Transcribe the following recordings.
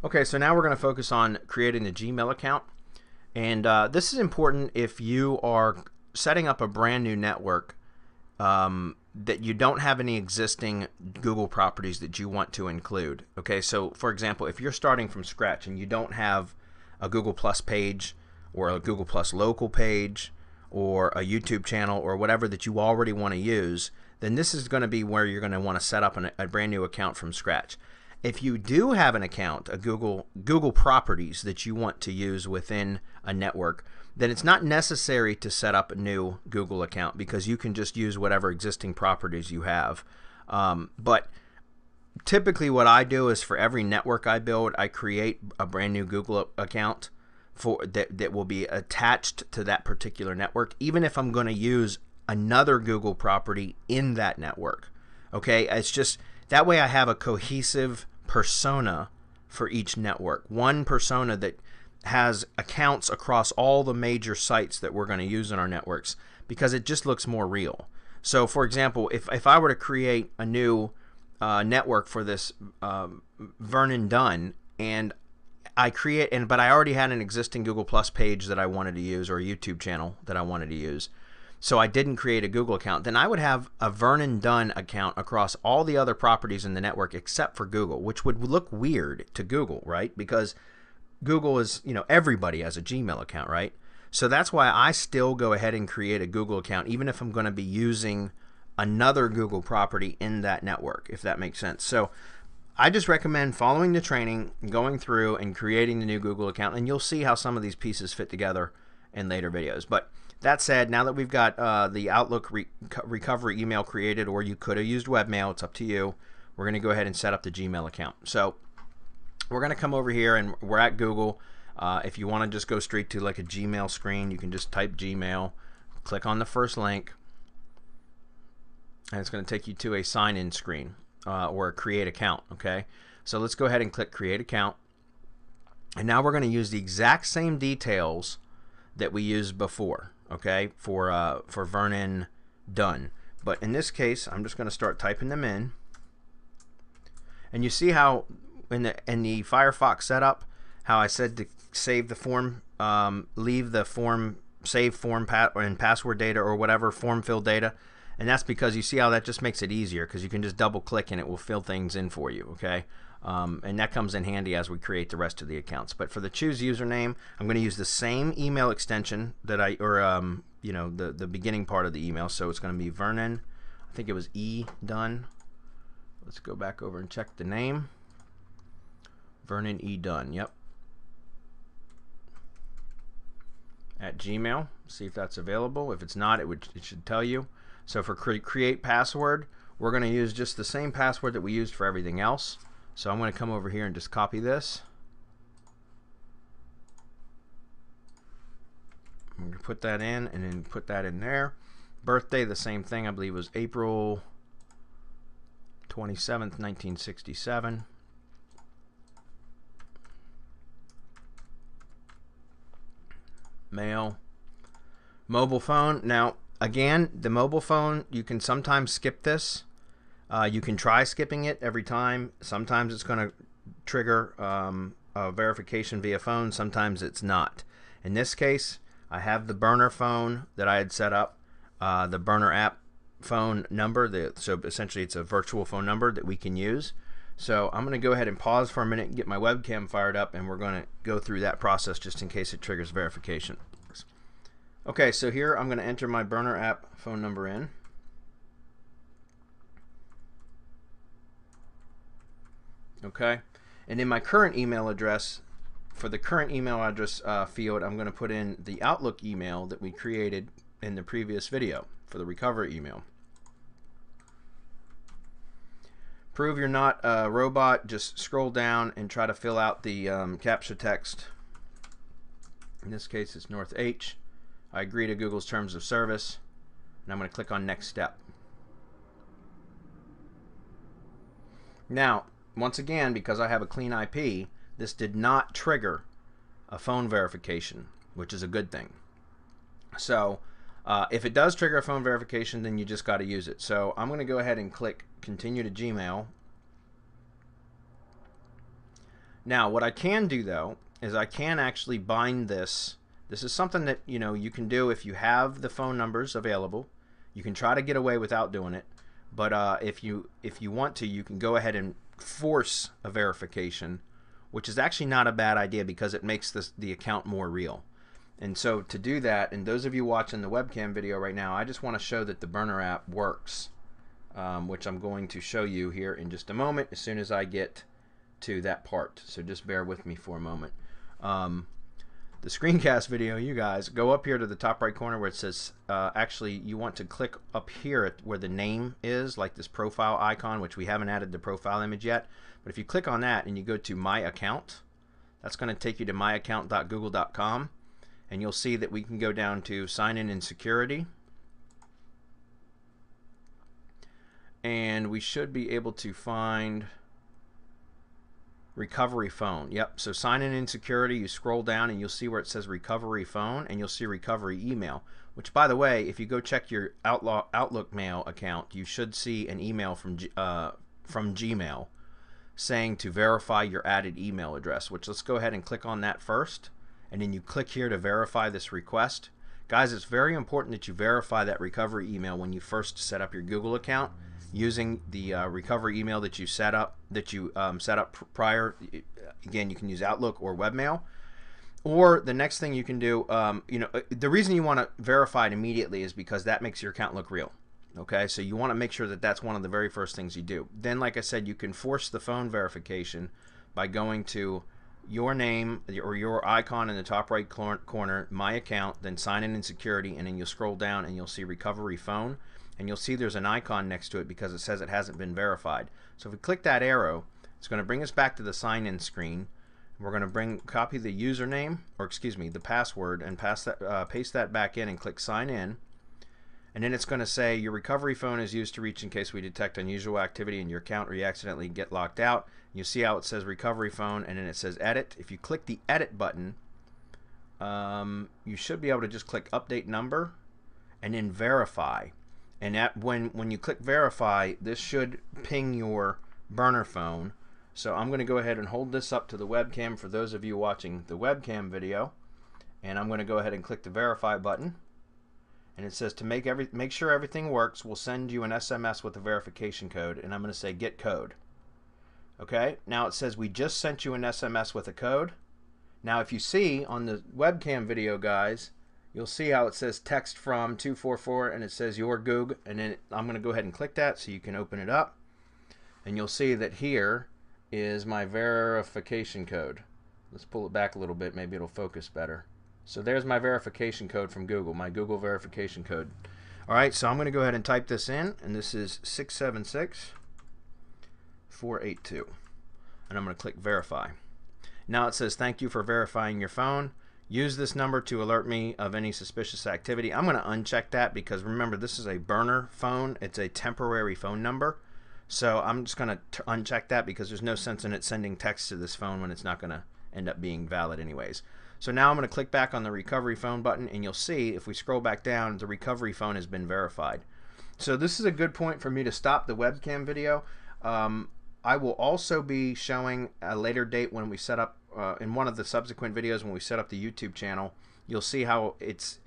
Okay, so now we're going to focus on creating the Gmail account. And this is important if you are setting up a brand new network that you don't have any existing Google properties that you want to include. Okay, so for example, if you're starting from scratch and you don't have a Google Plus page or a Google Plus local page or a YouTube channel or whatever that you already want to use, then this is going to be where you're going to want to set up a brand new account from scratch. If you do have an account, a Google properties that you want to use within a network, then it's not necessary to set up a new Google account because you can just use whatever existing properties you have. But typically what I do is for every network I build, I create a brand new Google account for that will be attached to that particular network, even if I'm going to use another Google property in that network. Okay, it's just that way I have a cohesive persona for each network. One persona that has accounts across all the major sites that we're going to use in our networks because it just looks more real. So for example, if I were to create a new network for this Vernon Dunn, and but I already had an existing Google Plus page that I wanted to use or a YouTube channel that I wanted to use, so I didn't create a Google account, then I would have a Vernon Dunn account across all the other properties in the network except for Google, which would look weird to Google, right? Because Google is, everybody has a Gmail account, right? So that's why I still go ahead and create a Google account, even if I'm going to be using another Google property in that network, if that makes sense. So I just recommend following the training, going through and creating the new Google account, and you'll see how some of these pieces fit together in later videos. But that said, now that we've got the Outlook recovery email created, or you could have used webmail, it's up to you, we're going to go ahead and set up the Gmail account. So we're going to come over here and we're at Google. If you want to just go straight to like a Gmail screen, you can just type Gmail, click on the first link, and it's going to take you to a sign-in screen or a create account. Okay, so let's go ahead and click create account. And now we're going to use the exact same details that we used before, okay, for Vernon Dunn. But in this case, I'm just going to start typing them in. And you see how in the Firefox setup, how I said to save the form, leave the form, save form and password data or whatever form fill data. And that's because you see how that just makes it easier because you can just double click and it will fill things in for you, okay? And that comes in handy as we create the rest of the accounts. But for the choose username, I'm going to use the same email extension that the beginning part of the email. So it's going to be Vernon, I think it was E Dunn. Let's go back over and check the name. Vernon E Dunn, yep. At Gmail, see if that's available. If it's not, it should tell you. So for create password, we're going to use just the same password that we used for everything else. So I'm going to come over here and just copy this. I'm going to put that in and then put that in there. Birthday, the same thing. I believe it was April 27th, 1967. Mail. Mobile phone. Now, again, the mobile phone, you can sometimes skip this. You can try skipping it every time. Sometimes it's going to trigger a verification via phone. Sometimes it's not. In this case, I have the burner phone that I had set up, the burner app phone number. So essentially it's a virtual phone number that we can use. So I'm going to go ahead and pause for a minute and get my webcam fired up, and we're going to go through that process just in case it triggers verification. Okay, so here I'm going to enter my burner app phone number in. Okay, and in my current email address, for the current email address field, I'm going to put in the Outlook email that we created in the previous video for the recovery email. Prove you're not a robot, just scroll down and try to fill out the CAPTCHA text. In this case, it's North H. I agree to Google's terms of service, and I'm going to click on next step. Now, once again, because I have a clean IP, this did not trigger a phone verification, which is a good thing. So if it does trigger a phone verification, then you just got to use it. So I'm going to go ahead and click continue to Gmail. Now, what I can do though is I can actually bind this. This is something that you can do if you have the phone numbers available. You can try to get away without doing it, but if you want to, you can go ahead and force a verification, which is actually not a bad idea because it makes the account more real. And so to do that, and those of you watching the webcam video right now, I just want to show that the Burner app works, which I'm going to show you here in just a moment as soon as I get to that part. So just bear with me for a moment. The screencast video, you guys, go up here to the top right corner where it says, actually you want to click up here at where the name is, like this profile icon, which we haven't added the profile image yet. But if you click on that and you go to My Account, that's going to take you to myaccount.google.com. And you'll see that we can go down to sign in and security, and we should be able to find recovery phone. Yep, so sign in and security, you scroll down and you'll see where it says recovery phone, and you'll see recovery email, which, by the way, if you go check your Outlook Mail account, you should see an email from Gmail saying to verify your added email address, which let's go ahead and click on that first. And then you click here to verify this request. Guys, it's very important that you verify that recovery email when you first set up your Google account using the recovery email that you set up prior. Again, you can use Outlook or Webmail. Or the next thing you can do, the reason you want to verify it immediately is because that makes your account look real. Okay, so you want to make sure that that's one of the very first things you do. Then, like I said, you can force the phone verification by going to your name or your icon in the top right corner, My Account, then sign in and security, and then you'll scroll down and you'll see recovery phone, and you'll see there's an icon next to it because it says it hasn't been verified. So if we click that arrow, it's going to bring us back to the sign in screen. We're going to copy the username, or excuse me, the password, and paste that back in and click sign in. And then it's going to say your recovery phone is used to reach in case we detect unusual activity in your account or you accidentally get locked out. You see how it says recovery phone, and then it says edit. If you click the edit button, you should be able to just click update number and then verify. And when you click verify, this should ping your burner phone. So I'm going to go ahead and hold this up to the webcam for those of you watching the webcam video, and I'm going to go ahead and click the verify button. And it says to make sure everything works, we'll send you an SMS with a verification code, and I'm going to say get code. Okay, now it says we just sent you an SMS with a code. Now if you see on the webcam video, guys, you'll see how it says text from 244 and it says your Goog, and then I'm going to go ahead and click that so you can open it up, and you'll see that here is my verification code. Let's pull it back a little bit, maybe it'll focus better. So there's my verification code from Google, my Google verification code. Alright, so I'm going to go ahead and type this in, and this is 676482. And I'm going to click verify. Now it says thank you for verifying your phone. Use this number to alert me of any suspicious activity. I'm going to uncheck that because remember, this is a burner phone. It's a temporary phone number. So I'm just going to uncheck that because there's no sense in it sending text to this phone when it's not going to end up being valid anyways. So now I'm going to click back on the recovery phone button, and you'll see if we scroll back down, the recovery phone has been verified. So this is a good point for me to stop the webcam video. I will also be showing a later date when we set up, in one of the subsequent videos when we set up the YouTube channel, you'll see how it's,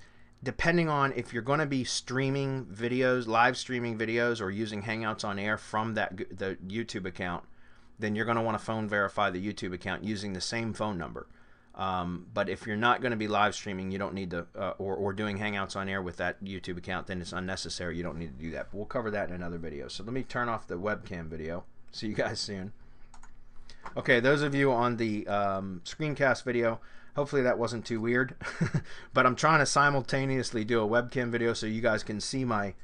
depending on if you're going to be streaming videos, live streaming videos, or using Hangouts on Air from the YouTube account, then you're going to want to phone verify the YouTube account using the same phone number. But if you're not going to be live streaming, you don't need to, or doing Hangouts on Air with that YouTube account, then it's unnecessary. You don't need to do that. But we'll cover that in another video. So let me turn off the webcam video. See you guys soon. Okay, those of you on the screencast video, hopefully that wasn't too weird. But I'm trying to simultaneously do a webcam video so you guys can see my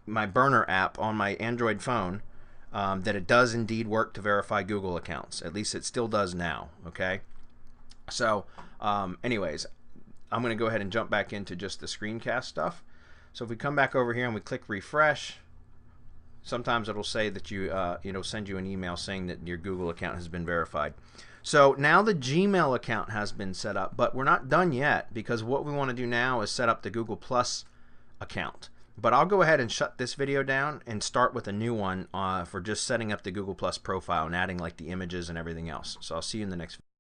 my burner app on my Android phone. That it does indeed work to verify Google accounts. At least it still does now. Okay, so anyways, I'm going to go ahead and jump back into just the screencast stuff. So if we come back over here and we click refresh, sometimes it'll say that send you an email saying that your Google account has been verified. So now the Gmail account has been set up, but we're not done yet, because what we want to do now is set up the Google Plus account. But I'll go ahead and shut this video down and start with a new one for just setting up the Google Plus profile and adding like the images and everything else. So I'll see you in the next video.